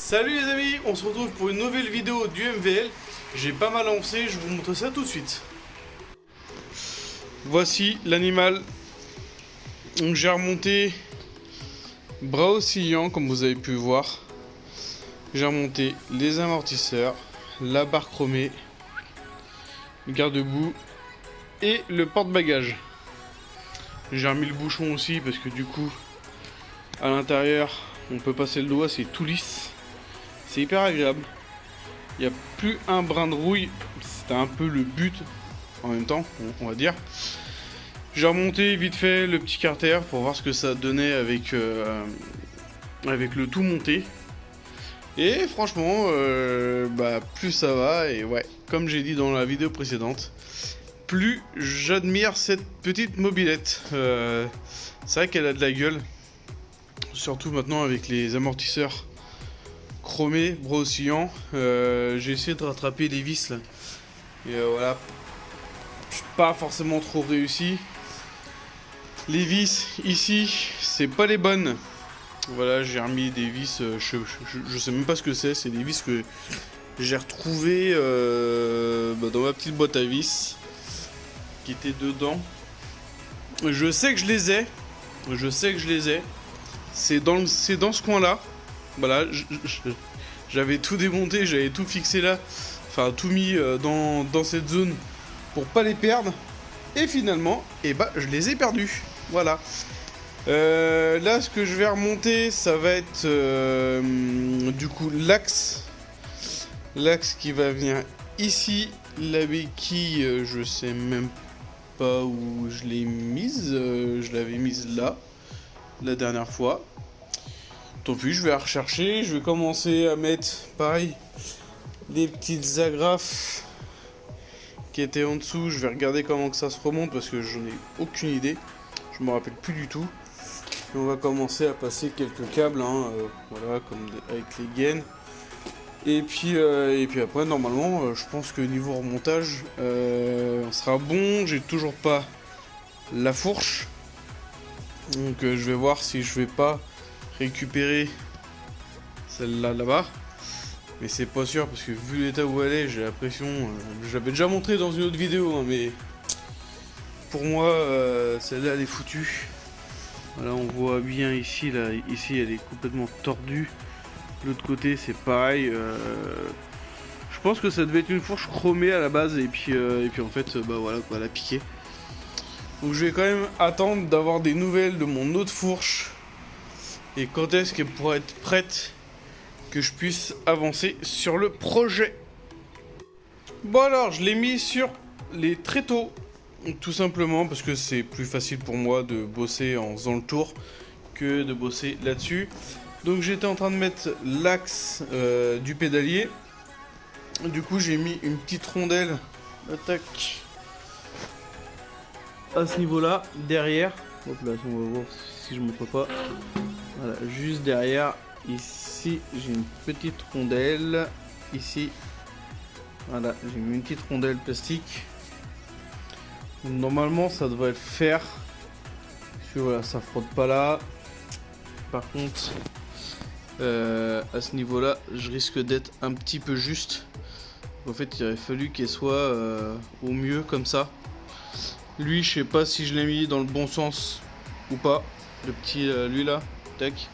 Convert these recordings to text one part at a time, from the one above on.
Salut les amis, on se retrouve pour une nouvelle vidéo du MVL. J'ai pas mal avancé, je vous montre ça tout de suite. Voici l'animal. Donc j'ai remonté bras oscillants comme vous avez pu voir. J'ai remonté les amortisseurs, la barre chromée, le garde-boue et le porte-bagages. J'ai remis le bouchon aussi parce que du coup à l'intérieur on peut passer le doigt, c'est tout lisse. C'est hyper agréable. Il n'y a plus un brin de rouille. C'était un peu le but en même temps, on va dire. J'ai remonté vite fait le petit carter pour voir ce que ça donnait avec le tout monté. Et franchement, plus ça va. Et ouais, comme j'ai dit dans la vidéo précédente, plus j'admire cette petite mobilette. C'est vrai qu'elle a de la gueule. Surtout maintenant avec les amortisseurs chromé, bras oscillant. J'ai essayé de rattraper les vis là. Et voilà. Pas forcément trop réussi. Les vis ici, c'est pas les bonnes. Voilà, j'ai remis des vis. Je sais même pas ce que c'est. C'est des vis que j'ai retrouvées dans ma petite boîte à vis qui était dedans. Je sais que je les ai. C'est dans ce coin là. Voilà, j'avais tout démonté, j'avais tout fixé là, enfin tout mis dans cette zone pour pas les perdre. Et finalement, je les ai perdus. Voilà. Là, ce que je vais remonter, ça va être du coup l'axe qui va venir ici. La béquille, je sais même pas où je l'ai mise. Je l'avais mise là la dernière fois. Tant pis, je vais la rechercher, je vais commencer à mettre, pareil, des petites agrafes qui étaient en dessous. Je vais regarder comment que ça se remonte parce que j'en ai aucune idée. Je me rappelle plus du tout. Et on va commencer à passer quelques câbles, voilà, comme avec les gaines. Et puis après, normalement, je pense que niveau remontage, on sera bon. J'ai toujours pas la fourche. Donc je vais voir si je vais pas récupérer celle-là là-bas, mais c'est pas sûr parce que vu l'état où elle est, j'ai l'impression, j'avais déjà montré dans une autre vidéo, mais pour moi celle-là elle est foutue. Voilà, on voit bien ici, là, ici elle est complètement tordue. L'autre côté c'est pareil. Je pense que ça devait être une fourche chromée à la base et puis en fait voilà quoi, elle a piqué. Donc je vais quand même attendre d'avoir des nouvelles de mon autre fourche. Et quand est-ce qu'elle pourra être prête que je puisse avancer sur le projet. Bon alors, je l'ai mis sur les tréteaux. Tout simplement parce que c'est plus facile pour moi de bosser en faisant le tour que de bosser là-dessus. Donc j'étais en train de mettre l'axe du pédalier. Du coup j'ai mis une petite rondelle. Attaque. À ce niveau-là, derrière. Hop là, on va voir si je ne me trompe pas. Voilà, juste derrière, ici, j'ai une petite rondelle. Ici, voilà, j'ai mis une petite rondelle plastique. Donc, normalement, ça devrait le faire. Parce que voilà, ça frotte pas là. Par contre, à ce niveau-là, je risque d'être un petit peu juste. En fait, il aurait fallu qu'elle soit au mieux comme ça. Lui, je sais pas si je l'ai mis dans le bon sens ou pas. Le petit, lui là. Tac.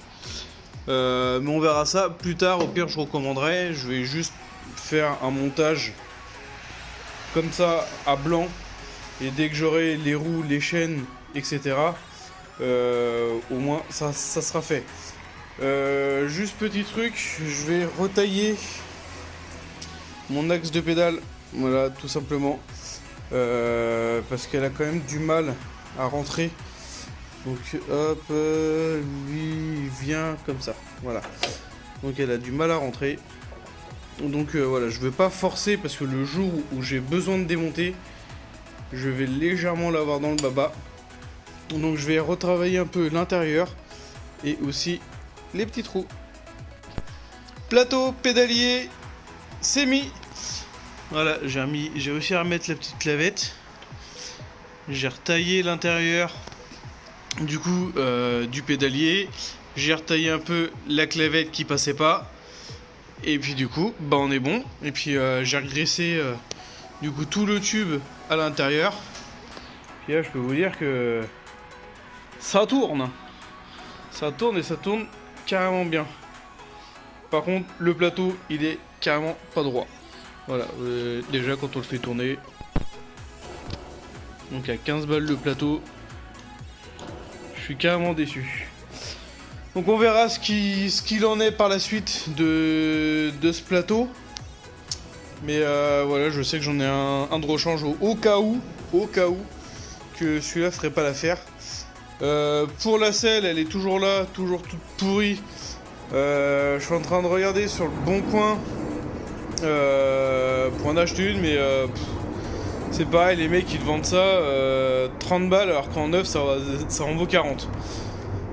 Mais on verra ça plus tard. Au pire, je recommanderais. Je vais juste faire un montage comme ça à blanc. Et dès que j'aurai les roues, les chaînes, etc., au moins ça sera fait. Juste petit truc, je vais retailler mon axe de pédale. Voilà, tout simplement. Parce qu'elle a quand même du mal à rentrer. Donc hop, lui vient comme ça, voilà. Donc elle a du mal à rentrer. Donc voilà, je ne vais pas forcer parce que le jour où j'ai besoin de démonter, je vais légèrement l'avoir dans le baba. Donc je vais retravailler un peu l'intérieur et aussi les petits trous. Plateau pédalier, c'est mis. Voilà, j'ai réussi à remettre la petite clavette. J'ai retaillé l'intérieur du coup du pédalier. J'ai retaillé un peu la clavette qui passait pas. Et puis du coup, bah on est bon. Et puis j'ai regraissé du coup tout le tube à l'intérieur. Puis là je peux vous dire que ça tourne. Ça tourne et ça tourne carrément bien. Par contre le plateau il est carrément pas droit. Voilà, déjà quand on le fait tourner. Donc à 15 balles le plateau. Je suis carrément déçu. Donc on verra ce qu'il en est par la suite de ce plateau. Mais voilà, je sais que j'en ai un de rechange au cas où que celui-là ferait pas l'affaire. Pour la selle, elle est toujours là, toujours toute pourrie. Je suis en train de regarder sur le bon coin pour en acheter une, mais c'est pareil, les mecs ils te vendent ça 30 balles alors qu'en neuf ça en vaut 40.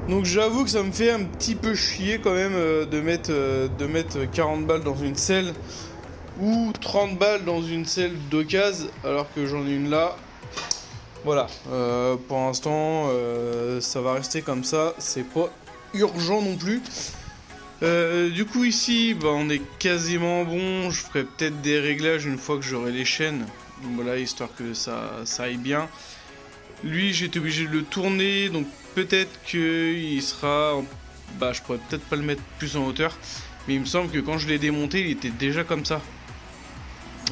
Donc j'avoue que ça me fait un petit peu chier quand même de mettre 40 balles dans une selle ou 30 balles dans une selle d'occasion alors que j'en ai une là. Voilà, pour l'instant ça va rester comme ça, c'est pas urgent non plus. Du coup ici bah, on est quasiment bon, je ferai peut-être des réglages une fois que j'aurai les chaînes, voilà, histoire que ça aille bien. Lui j'étais obligé de le tourner, donc peut-être qu'il sera, bah je pourrais peut-être pas le mettre plus en hauteur, mais il me semble que quand je l'ai démonté il était déjà comme ça.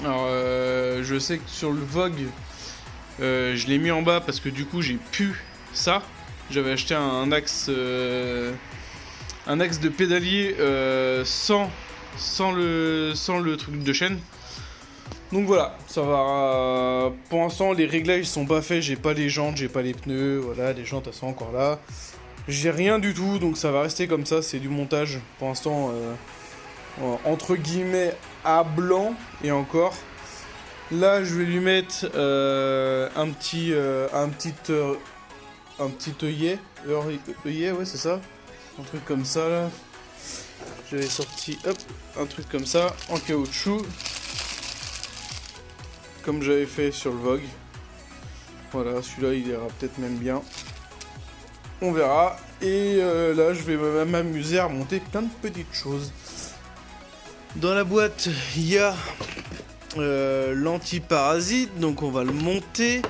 Alors je sais que sur le Vogue je l'ai mis en bas parce que du coup j'ai pu ça, j'avais acheté un axe de pédalier sans le truc de chaîne. Donc voilà, ça va. Pour l'instant, les réglages sont pas faits. J'ai pas les jantes, j'ai pas les pneus. Voilà, les jantes elles sont encore là. J'ai rien du tout, donc ça va rester comme ça. C'est du montage. Pour l'instant, entre guillemets à blanc et encore. Là, je vais lui mettre un petit œillet. Œillet, ouais, c'est ça. Un truc comme ça là. J'avais sorti, hop, un truc comme ça en caoutchouc. Comme j'avais fait sur le Vogue. Voilà, celui-là il ira peut-être même bien. On verra. Et là je vais m'amuser à remonter plein de petites choses. Dans la boîte il y a l'anti-parasite, donc on va le monter.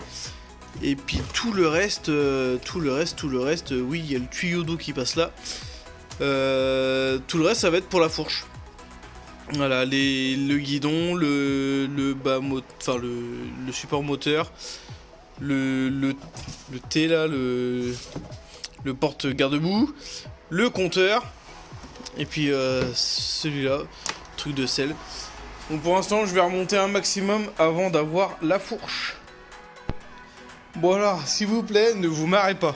Et puis tout le reste, oui il y a le tuyau d'eau qui passe là. Tout le reste ça va être pour la fourche. Voilà, le guidon, le support moteur, le T là, le porte garde-boue, le compteur, et puis celui-là, truc de sel. Donc pour l'instant je vais remonter un maximum avant d'avoir la fourche. Bon alors, s'il vous plaît, ne vous marrez pas.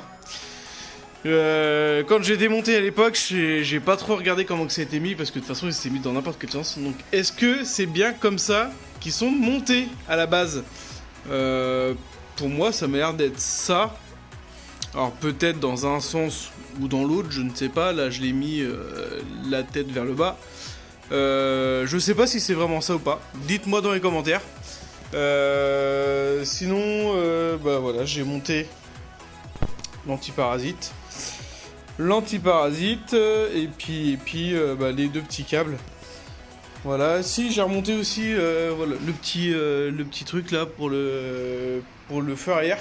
Quand j'ai démonté à l'époque, j'ai pas trop regardé comment que ça a été mis parce que de toute façon il s'est mis dans n'importe quel sens. Donc est-ce que c'est bien comme ça qu'ils sont montés à la base? Pour moi ça m'a l'air d'être ça. Alors peut-être dans un sens ou dans l'autre, je ne sais pas. Là je l'ai mis la tête vers le bas. Je sais pas si c'est vraiment ça ou pas. Dites-moi dans les commentaires. Sinon, bah voilà, j'ai monté l'antiparasite. Et puis bah, les deux petits câbles. Voilà, si j'ai remonté aussi voilà, le petit truc là pour le feu arrière.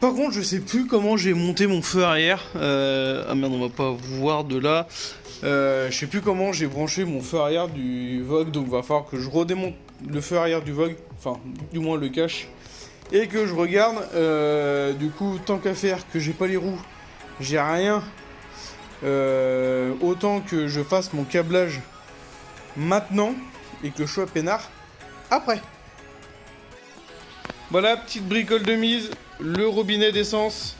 Par contre, je sais plus comment j'ai monté mon feu arrière. Ah merde, on va pas voir de là. Je sais plus comment j'ai branché mon feu arrière du Vogue, donc va falloir que je redémonte le feu arrière du Vogue, enfin du moins le cache, et que je regarde. Du coup, tant qu'à faire que j'ai pas les roues, j'ai rien. Autant que je fasse mon câblage maintenant et que je sois peinard après. Voilà, petite bricole de mise, le robinet d'essence,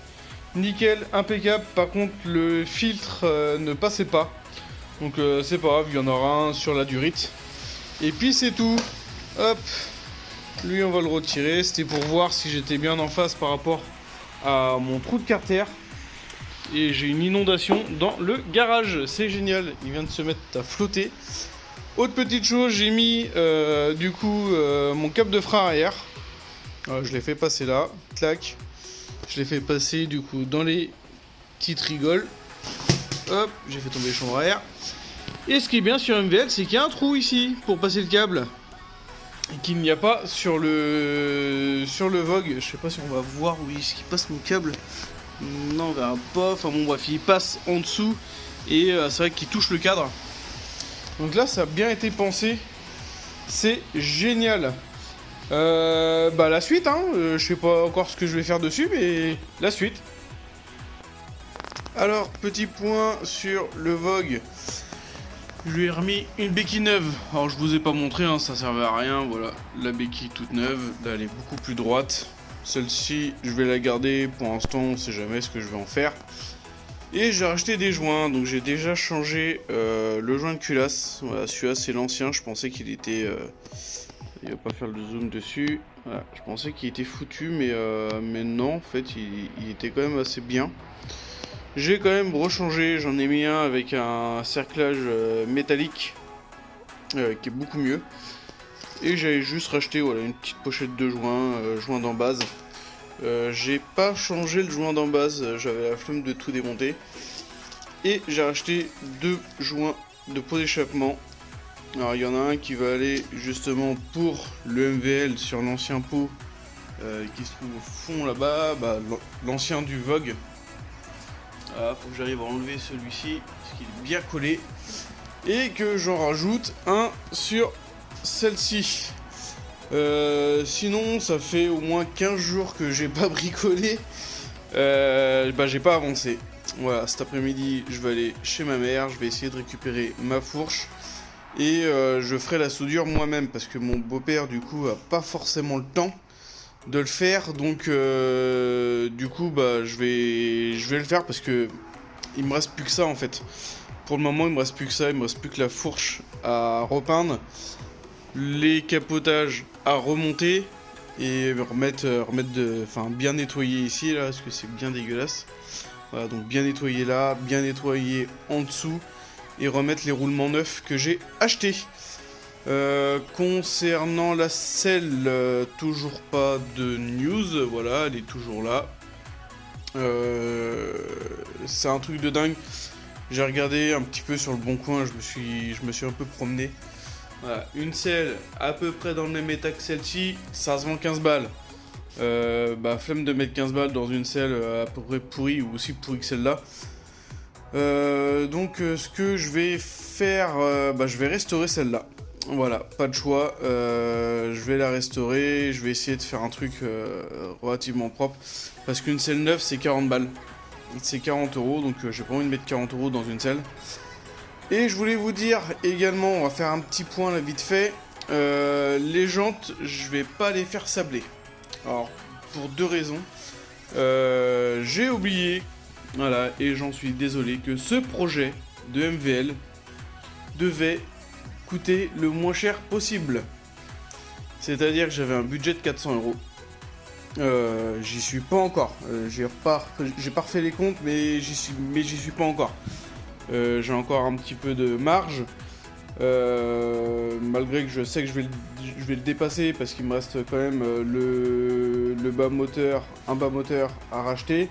nickel, impeccable. Par contre, le filtre ne passait pas. Donc c'est pas grave, il y en aura un sur la durite. Et puis c'est tout. Hop. Lui on va le retirer. C'était pour voir si j'étais bien en face par rapport à mon trou de carter. Et j'ai une inondation dans le garage. C'est génial. Il vient de se mettre à flotter. Autre petite chose, j'ai mis du coup mon câble de frein arrière. Je l'ai fait passer là. Clac. Je l'ai fait passer du coup dans les petites rigoles. Hop, j'ai fait tomber les chambres arrière. Et ce qui est bien sur MVL, c'est qu'il y a un trou ici pour passer le câble. Et qu'il n'y a pas sur le Vogue. Je sais pas si on va voir où est-ce qu'il passe mon câble. Non, on verra pas. Enfin bon, bref, il passe en dessous. Et c'est vrai qu'il touche le cadre. Donc là, ça a bien été pensé. C'est génial. Bah la suite, hein. Je sais pas encore ce que je vais faire dessus, mais la suite. Alors, petit point sur le Vogue. Je lui ai remis une béquille neuve. Alors, je vous ai pas montré, hein, ça servait à rien. Voilà, la béquille toute neuve. Là, elle est beaucoup plus droite. Celle-ci, je vais la garder pour l'instant. On sait jamais ce que je vais en faire. Et j'ai racheté des joints. Donc, j'ai déjà changé le joint de culasse. Voilà, celui-là, c'est l'ancien. Je pensais qu'il était. Il va pas faire le zoom dessus. Voilà, je pensais qu'il était foutu, mais non, en fait, il était quand même assez bien. J'ai quand même rechangé, j'en ai mis un avec un cerclage métallique qui est beaucoup mieux. Et j'avais juste racheté voilà, une petite pochette de joints, joint d'embase. J'ai pas changé le joint d'embase, j'avais la flemme de tout démonter. Et j'ai racheté 2 joints de pot d'échappement. Alors il y en a un qui va aller justement pour le MVL sur l'ancien pot qui se trouve au fond là-bas, bah, l'ancien du Vogue. Voilà, faut que j'arrive à enlever celui-ci parce qu'il est bien collé et que j'en rajoute un sur celle-ci. Sinon ça fait au moins 15 jours que j'ai pas bricolé, bah j'ai pas avancé. Voilà, cet après-midi je vais aller chez ma mère, je vais essayer de récupérer ma fourche et je ferai la soudure moi-même parce que mon beau-père du coup a pas forcément le temps de le faire, donc du coup bah je vais le faire parce que il me reste plus que ça en fait. Pour le moment il me reste plus que ça, il me reste plus que la fourche à repeindre, les capotages à remonter et remettre bien nettoyer ici là parce que c'est bien dégueulasse. Voilà, donc bien nettoyer là, bien nettoyer en dessous et remettre les roulements neufs que j'ai achetés. Concernant la selle, toujours pas de news, voilà, elle est toujours là. C'est un truc de dingue. J'ai regardé un petit peu sur le bon coin, je me suis un peu promené. Voilà, une selle à peu près dans le même état que celle-ci, ça se vend 15 balles. Bah flemme de mettre 15 balles dans une selle à peu près pourrie ou aussi pourrie que celle-là. Donc ce que je vais faire, bah, je vais restaurer celle-là. Voilà, pas de choix, je vais la restaurer, je vais essayer de faire un truc relativement propre, parce qu'une selle neuve c'est 40 balles, c'est 40 €, donc j'ai pas envie de mettre 40 € dans une selle. Et je voulais vous dire également, on va faire un petit point là vite fait, les jantes, je vais pas les faire sabler. Alors, pour 2 raisons, j'ai oublié, voilà, et j'en suis désolé, que ce projet de MVL devait coûter le moins cher possible. C'est-à-dire que j'avais un budget de 400 €. J'y suis pas encore. J'ai pas refait les comptes, mais j'y suis pas encore. J'ai encore un petit peu de marge. Malgré que je sais que je vais le dépasser parce qu'il me reste quand même un bas moteur à racheter.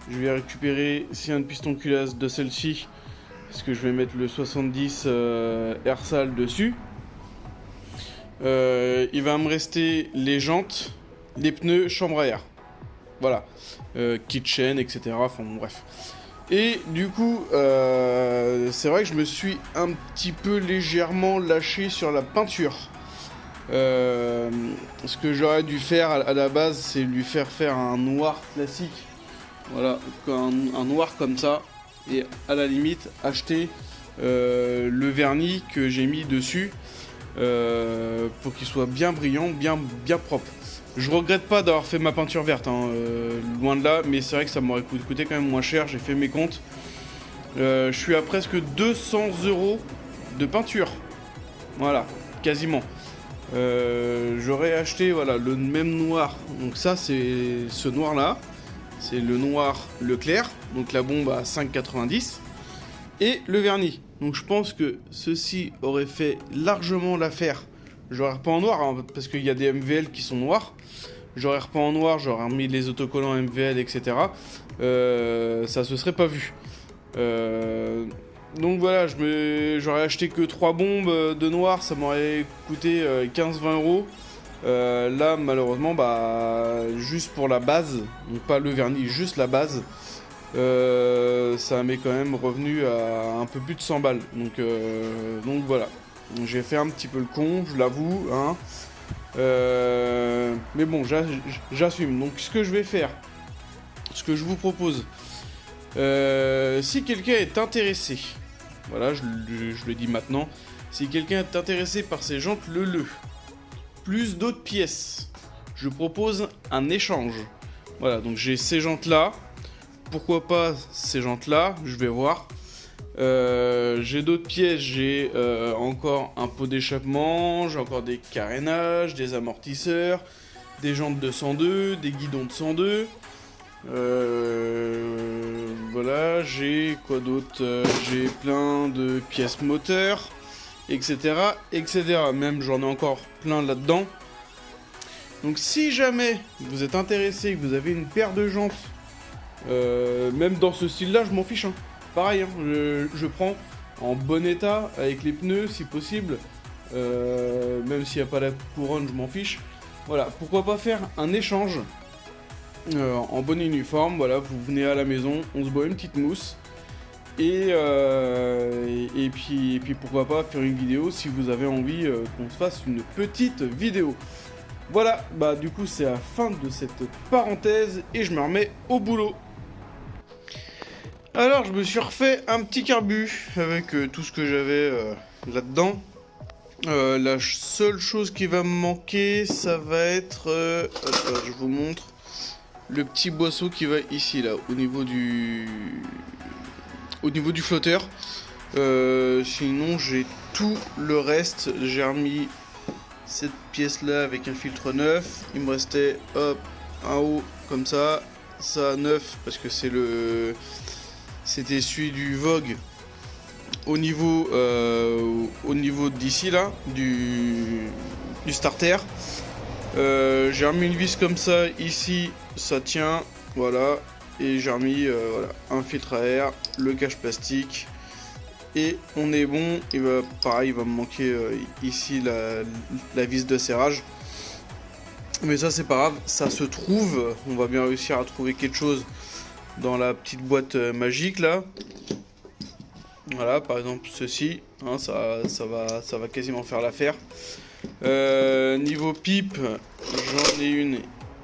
Je vais récupérer si un piston culasse de celle-ci. Parce que je vais mettre le 70 Airsal dessus. Il va me rester les jantes, les pneus, chambre à air. Voilà. Kit chaîne, etc. Enfin bon, bref. Et du coup, c'est vrai que je me suis un petit peu légèrement lâché sur la peinture. Ce que j'aurais dû faire à la base, c'est lui faire un noir classique. Voilà, un noir comme ça. Et à la limite acheter le vernis que j'ai mis dessus pour qu'il soit bien brillant, bien propre. Je regrette pas d'avoir fait ma peinture verte, hein, loin de là, mais c'est vrai que ça m'aurait coûté quand même moins cher. J'ai fait mes comptes, je suis à presque 200 € de peinture, voilà, quasiment. J'aurais acheté voilà, le même noir, donc ça c'est ce noir là. C'est le noir Leclerc, donc la bombe à 5,90 et le vernis. Donc je pense que ceci aurait fait largement l'affaire. J'aurais repeint en noir, hein, parce qu'il y a des MVL qui sont noirs. J'aurais repeint en noir, j'aurais remis les autocollants MVL, etc. Ça se serait pas vu. Donc voilà, j'aurais acheté que 3 bombes de noir, ça m'aurait coûté 15-20 euros. Là, malheureusement, bah, juste pour la base, donc pas le vernis, juste la base, ça m'est quand même revenu à un peu plus de 100 balles. Donc voilà, j'ai fait un petit peu le con, je l'avoue, hein. Mais bon, j'assume. Donc ce que je vais faire, ce que je vous propose, si quelqu'un est intéressé, voilà, je le dis maintenant, si quelqu'un est intéressé par ces jantes plus d'autres pièces, je propose un échange. Voilà, donc j'ai ces jantes là, pourquoi pas ces jantes là, je vais voir. J'ai d'autres pièces, j'ai encore un pot d'échappement, j'ai encore des carénages, des amortisseurs, des jantes de 102, des guidons de 102. Voilà, j'ai quoi d'autre, j'ai plein de pièces moteurs, etc., etc. Même j'en ai encore plein là-dedans. Donc si jamais vous êtes intéressé, que vous avez une paire de jantes, même dans ce style-là, je m'en fiche, hein. Pareil, hein, je prends en bon état, avec les pneus si possible, même s'il n'y a pas la couronne, je m'en fiche. Voilà, pourquoi pas faire un échange en bon uniforme. Voilà, vous venez à la maison, on se boit une petite mousse, et puis pourquoi pas faire une vidéo si vous avez envie qu'on se fasse une petite vidéo. Voilà, bah du coup c'est la fin de cette parenthèse et je me remets au boulot. Alors, je me suis refait un petit carbu avec tout ce que j'avais là-dedans. La seule chose qui va me manquer, ça va être... attends, je vous montre. Le petit boisseau qui va ici, là, au niveau du flotteur. Sinon, j'ai tout le reste. J'ai remis cette pièce-là avec un filtre neuf. Il me restait, hop, un haut, comme ça. Ça, neuf, parce que c'est le... C'était celui du Vogue au niveau d'ici là, du starter. J'ai remis une vis comme ça ici, ça tient, voilà. Et j'ai remis voilà, un filtre à air, le cache plastique. Et on est bon. Pareil, il va me manquer ici la vis de serrage. Mais ça c'est pas grave, ça se trouve. On va bien réussir à trouver quelque chose dans la petite boîte magique là. Voilà, par exemple ceci, hein, ça va quasiment faire l'affaire. Niveau pipe, j'en ai une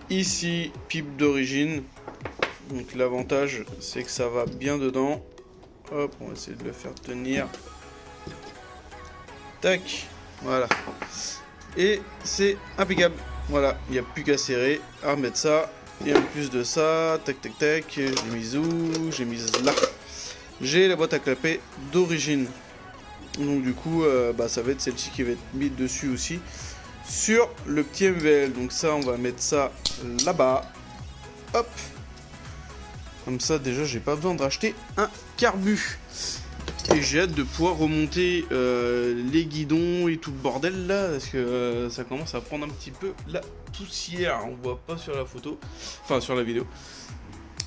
ici, pipe d'origine. Donc l'avantage c'est que ça va bien dedans. Hop, on va essayer de le faire tenir. Tac, voilà. Et c'est impeccable. Voilà, il n'y a plus qu'à serrer, à remettre ça. Et en plus de ça, tac tac tac, j'ai mis où? J'ai mis là. J'ai la boîte à clapet d'origine. Donc du coup, bah, ça va être celle-ci qui va être mise dessus aussi. Sur le petit MVL. Donc ça, on va mettre ça là-bas. Hop. Comme ça, déjà, j'ai pas besoin de racheter un carbu. Et j'ai hâte de pouvoir remonter les guidons et tout le bordel là. Parce que ça commence à prendre un petit peu la poussière. On voit pas sur la photo. Enfin, sur la vidéo.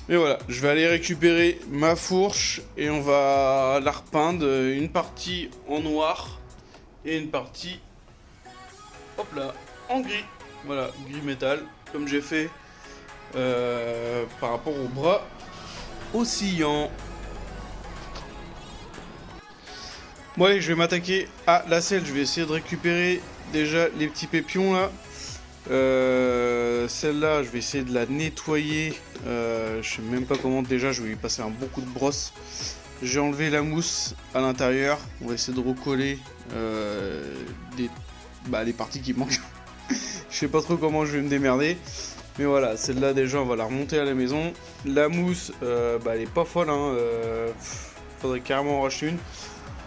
Mais voilà, je vais aller récupérer ma fourche. Et on va la repeindre. Une partie en noir. Et une partie... hop là, en gris. Voilà, gris métal. Comme j'ai fait par rapport au bras oscillant. Bon allez, je vais m'attaquer à la selle. Je vais essayer de récupérer déjà les petits pépions là. Celle-là, je vais essayer de la nettoyer. Je sais même pas comment déjà. Je vais lui passer un bon coup de brosse. J'ai enlevé la mousse à l'intérieur. On va essayer de recoller les parties qui manquent. Je sais pas trop comment je vais me démerder. Mais voilà, celle-là déjà, on va la remonter à la maison. La mousse, elle est pas folle. Hein. Faudrait carrément en racheter une.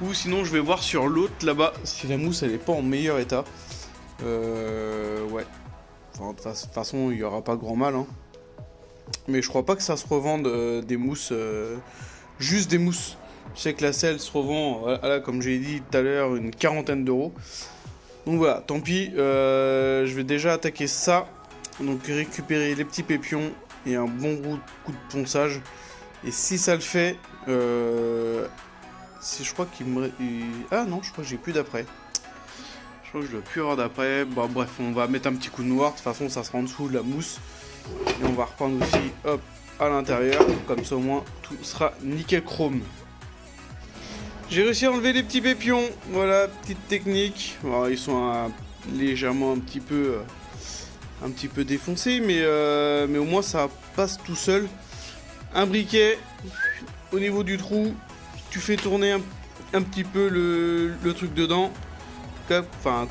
Ou sinon je vais voir sur l'autre là-bas si la mousse elle est pas en meilleur état. Ouais. Enfin, de toute façon il n'y aura pas grand mal. Hein. Mais je crois pas que ça se revende des mousses. Juste des mousses. Je sais que la selle se revend, voilà, comme j'ai dit tout à l'heure, une quarantaine d'euros. Donc voilà, tant pis. Je vais déjà attaquer ça. Donc récupérer les petits pépions et un bon coup de ponçage. Et si ça le fait... si je crois qu'il me... Ah non, je crois que j'ai plus d'après. Je crois que je dois plus avoir d'après. Bon, bref, on va mettre un petit coup de noir. De toute façon, ça sera en dessous de la mousse. Et on va reprendre aussi, hop, à l'intérieur. Comme ça, au moins, tout sera nickel chrome. J'ai réussi à enlever les petits pépions. Voilà, petite technique. Alors, ils sont légèrement un petit peu défoncés. Mais au moins, ça passe tout seul. Un briquet au niveau du trou. Tu fais tourner un petit peu le truc dedans. Enfin,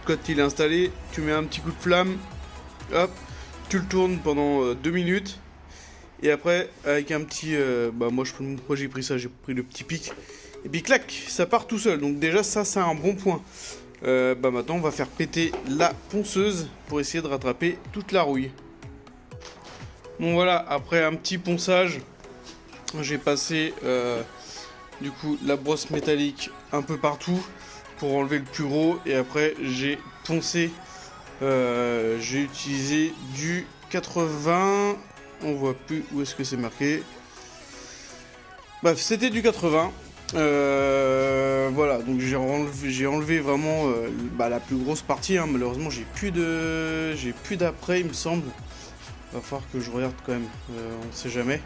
quand il est installé, tu mets un petit coup de flamme, hop, tu le tournes pendant 2 minutes, et après, avec un petit, moi j'ai pris ça, j'ai pris le petit pic, et puis clac, ça part tout seul. Donc déjà ça, c'est un bon point. Maintenant, on va faire péter la ponceuse pour essayer de rattraper toute la rouille. Bon voilà, après un petit ponçage, j'ai passé du coup la brosse métallique un peu partout pour enlever le plus gros, et après j'ai poncé, j'ai utilisé du 80, on voit plus où est-ce que c'est marqué, bref c'était du 80, voilà, donc j'ai enlevé vraiment la plus grosse partie, hein. Malheureusement j'ai plus d'après, il me semble, va falloir que je regarde quand même, on sait jamais.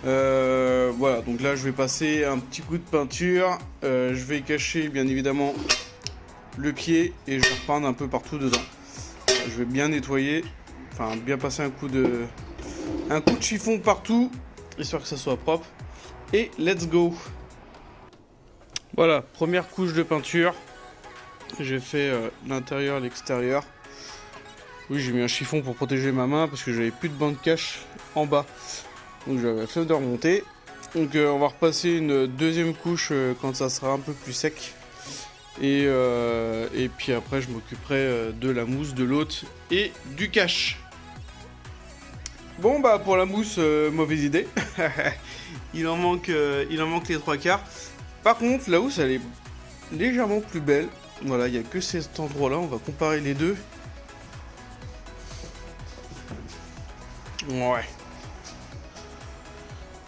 Voilà, donc là je vais passer un petit coup de peinture, je vais cacher bien évidemment le pied et je vais repeindre un peu partout dedans. Je vais bien nettoyer, enfin bien passer un coup de chiffon partout, histoire que ça soit propre, et let's go. Voilà, première couche de peinture, j'ai fait l'intérieur, l'extérieur. Oui, j'ai mis un chiffon pour protéger ma main parce que j'avais plus de bande cache en bas. Donc j'avais la flemme de remonter. Donc on va repasser une deuxième couche quand ça sera un peu plus sec. Et puis après je m'occuperai de la mousse, de l'autre et du cache. Bon bah pour la mousse, mauvaise idée. il en manque les 3/4. Par contre la housse elle est légèrement plus belle. Voilà, il n'y a que cet endroit là, on va comparer les deux.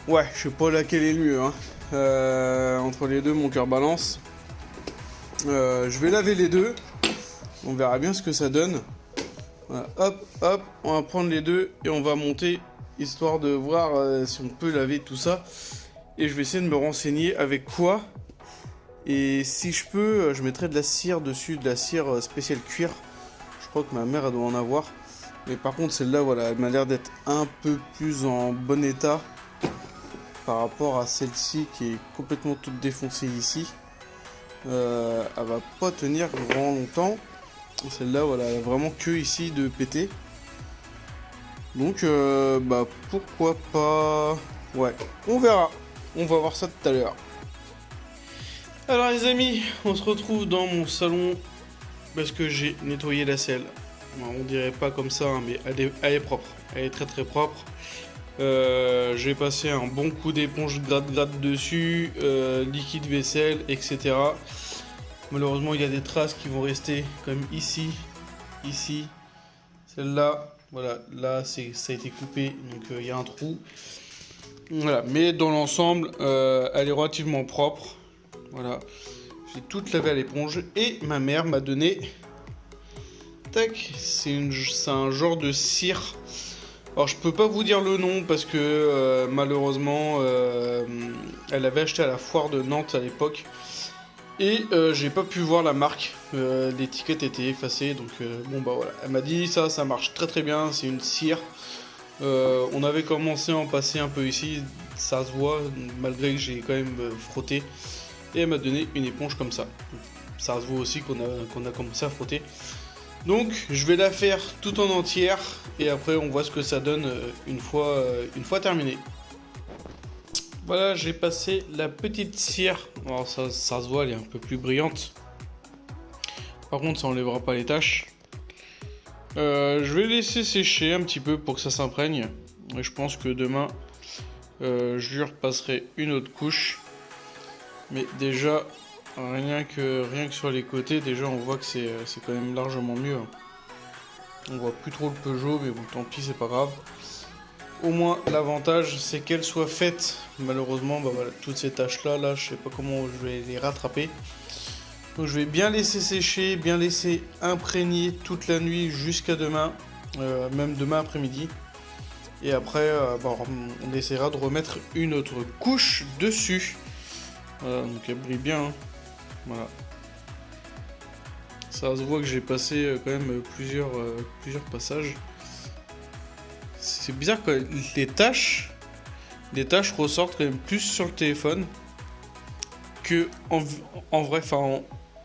Ouais, je sais pas laquelle est le mieux, hein. Entre les deux, mon cœur balance. Je vais laver les deux. On verra bien ce que ça donne. Voilà, hop, hop, on va prendre les deux et on va monter, histoire de voir si on peut laver tout ça. Et je vais essayer de me renseigner avec quoi. Et si je peux, je mettrai de la cire dessus, de la cire spéciale cuir. Je crois que ma mère elle doit en avoir. Mais par contre, celle-là, voilà, elle m'a l'air d'être un peu plus en bon état par rapport à celle-ci qui est complètement toute défoncée ici. Elle va pas tenir grand longtemps. Celle-là, voilà, elle a vraiment que ici de péter. Donc, pourquoi pas... Ouais, on verra. On va voir ça tout à l'heure. Alors les amis, on se retrouve dans mon salon parce que j'ai nettoyé la selle. On dirait pas comme ça, hein, mais elle est propre. Elle est très très propre. J'ai passé un bon coup d'éponge gratte-gratte dessus, liquide vaisselle, etc. Malheureusement, il y a des traces qui vont rester comme ici, celle-là. Voilà, là ça a été coupé, donc il y a un trou. Voilà, mais dans l'ensemble, elle est relativement propre. Voilà, j'ai tout lavé à l'éponge et ma mère m'a donné... Tac, c'est un genre de cire. Alors je peux pas vous dire le nom parce que malheureusement elle avait acheté à la foire de Nantes à l'époque. Et j'ai pas pu voir la marque, l'étiquette était effacée, donc bon bah voilà. Elle m'a dit ça marche très très bien, c'est une cire. On avait commencé à en passer un peu ici, ça se voit, malgré que j'ai quand même frotté. Et elle m'a donné une éponge comme ça. Ça se voit aussi qu'on a commencé à frotter. Donc je vais la faire tout en entière et après on voit ce que ça donne une fois terminé. Voilà, j'ai passé la petite cire. Alors ça se voit, elle est un peu plus brillante. Par contre ça enlèvera pas les taches. Je vais laisser sécher un petit peu pour que ça s'imprègne. Et je pense que demain je lui repasserai une autre couche. Mais déjà rien que sur les côtés, déjà on voit que c'est quand même largement mieux. On voit plus trop le Peugeot, mais bon tant pis, c'est pas grave. Au moins l'avantage c'est qu'elle soit faite. Malheureusement bah voilà, toutes ces tâches là je sais pas comment je vais les rattraper. Donc je vais bien laisser sécher, bien laisser imprégner toute la nuit jusqu'à demain, même demain après-midi. Et après on essaiera de remettre une autre couche dessus. Voilà, donc elle brille bien, hein. Voilà. Ça se voit que j'ai passé quand même plusieurs passages. C'est bizarre que les tâches ressortent quand même plus sur le téléphone que en vrai, enfin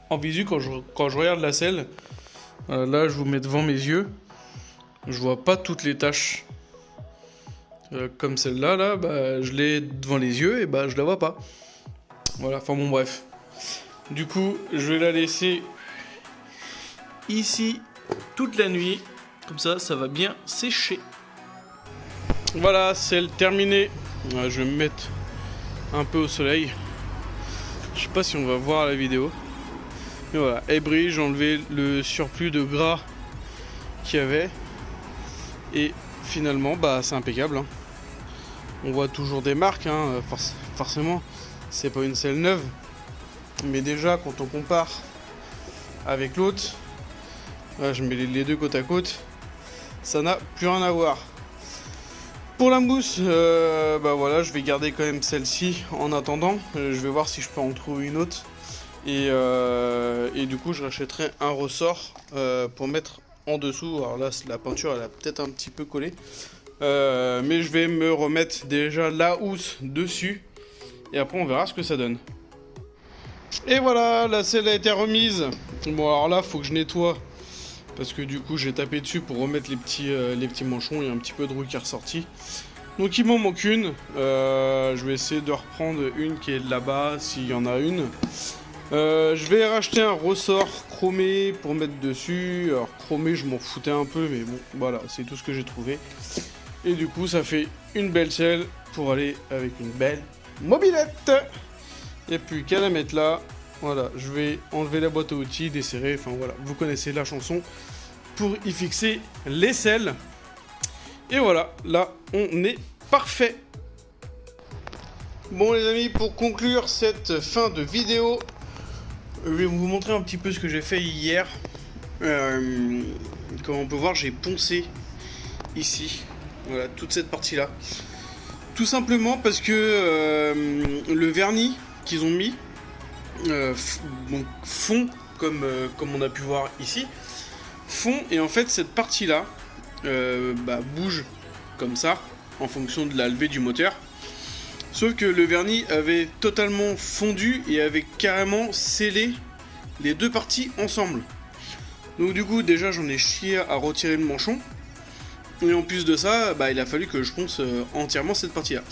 en visu quand je regarde la selle. Là, je vous mets devant mes yeux, je vois pas toutes les tâches. Comme celle-là, là, bah, je l'ai devant les yeux et bah je la vois pas. Voilà, enfin bon bref. Du coup, je vais la laisser ici toute la nuit, comme ça va bien sécher. Voilà, c'est terminé. Je vais me mettre un peu au soleil. Je sais pas si on va voir la vidéo. Mais voilà, elle brille, j'ai enlevé le surplus de gras qu'il y avait. Et finalement, bah c'est impeccable, hein. On voit toujours des marques, hein. Forcément, c'est pas une selle neuve. Mais déjà, quand on compare avec l'autre, je mets les deux côte à côte, ça n'a plus rien à voir. Pour la mousse, bah voilà, je vais garder quand même celle-ci en attendant. Je vais voir si je peux en trouver une autre. Et du coup, je rachèterai un ressort pour mettre en dessous. Alors là, la peinture, elle a peut-être un petit peu collé. Mais je vais me remettre déjà la housse dessus. Et après, on verra ce que ça donne. Et voilà, la selle a été remise. Bon, alors là, faut que je nettoie. Parce que du coup, j'ai tapé dessus pour remettre les petits manchons. Il y a un petit peu de roue qui est ressorti. Donc, il m'en manque une. Je vais essayer de reprendre une qui est là-bas, s'il y en a une. Je vais racheter un ressort chromé pour mettre dessus. Alors, chromé, je m'en foutais un peu. Mais bon, voilà, c'est tout ce que j'ai trouvé. Et du coup, ça fait une belle selle pour aller avec une belle mobilette. Il n'y a plus qu'à la mettre là. Voilà, je vais enlever la boîte à outils, desserrer, enfin voilà, vous connaissez la chanson, pour y fixer les selles. Et voilà, là, on est parfait. Bon les amis, pour conclure cette fin de vidéo, je vais vous montrer un petit peu ce que j'ai fait hier. Comme on peut voir, j'ai poncé ici, voilà, toute cette partie-là. Tout simplement parce que le vernis qu'ils ont mis, donc fond comme on a pu voir ici, fond, et en fait cette partie là bouge comme ça en fonction de la levée du moteur, sauf que le vernis avait totalement fondu et avait carrément scellé les deux parties ensemble. Donc du coup déjà j'en ai chié à retirer le manchon, et en plus de ça il a fallu que je ponce entièrement cette partie là.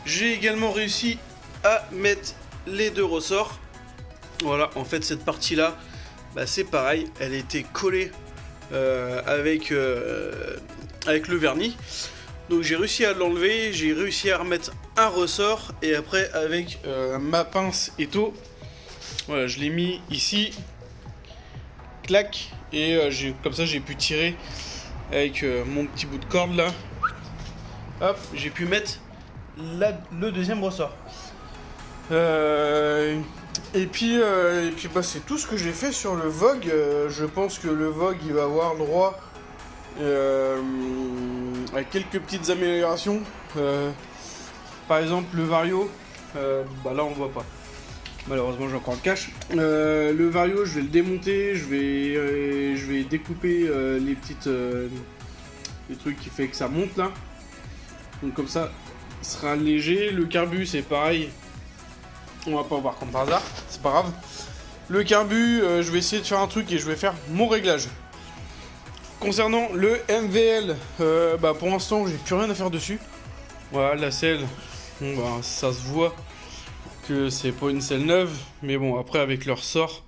J'ai également réussi à mettre les deux ressorts. Voilà, en fait cette partie là c'est pareil, elle était collée avec le vernis. Donc j'ai réussi à l'enlever, j'ai réussi à remettre un ressort, et après avec ma pince étau, voilà, je l'ai mis ici, clac, et comme ça j'ai pu tirer avec mon petit bout de corde là. Hop, j'ai pu mettre le deuxième ressort. Et puis c'est tout ce que j'ai fait sur le Vogue. Je pense que le Vogue il va avoir droit à quelques petites améliorations. Par exemple le Vario, là on voit pas. Malheureusement j'ai encore le cache. Le Vario je vais le démonter, je vais découper les trucs qui fait que ça monte là. Donc comme ça il sera léger. Le carbu c'est pareil. On va pas voir comme par hasard, c'est pas grave. Le carbu, je vais essayer de faire un truc et je vais faire mon réglage. Concernant le MVL, pour l'instant j'ai plus rien à faire dessus. Voilà, la selle, ça se voit que c'est pas une selle neuve, mais bon après avec le ressort,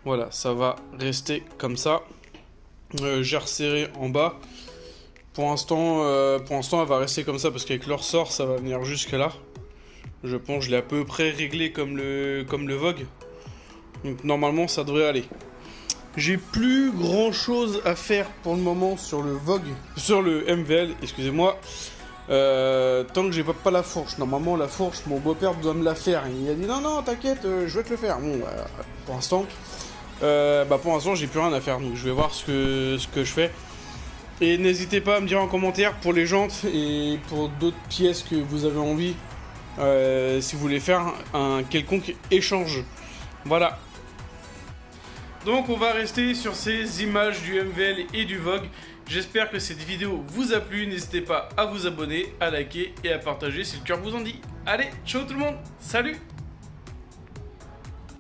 voilà, ça va rester comme ça. J'ai resserré en bas. Pour l'instant, elle va rester comme ça parce qu'avec le ressort, ça va venir jusque là. Je pense que je l'ai à peu près réglé comme le Vogue. Donc normalement ça devrait aller. J'ai plus grand chose à faire pour le moment sur le Vogue, sur le MVL, excusez-moi. tant que j'ai pas la fourche. Normalement, la fourche, mon beau-père doit me la faire. Il a dit non, non, t'inquiète, je vais te le faire. Bon, pour l'instant, j'ai plus rien à faire. Donc, je vais voir ce que je fais. Et n'hésitez pas à me dire en commentaire pour les jantes et pour d'autres pièces que vous avez envie, si vous voulez faire un quelconque échange. Voilà. Donc on va rester sur ces images du MVL et du Vogue. J'espère que cette vidéo vous a plu. N'hésitez pas à vous abonner, à liker et à partager si le cœur vous en dit. Allez, ciao tout le monde, salut!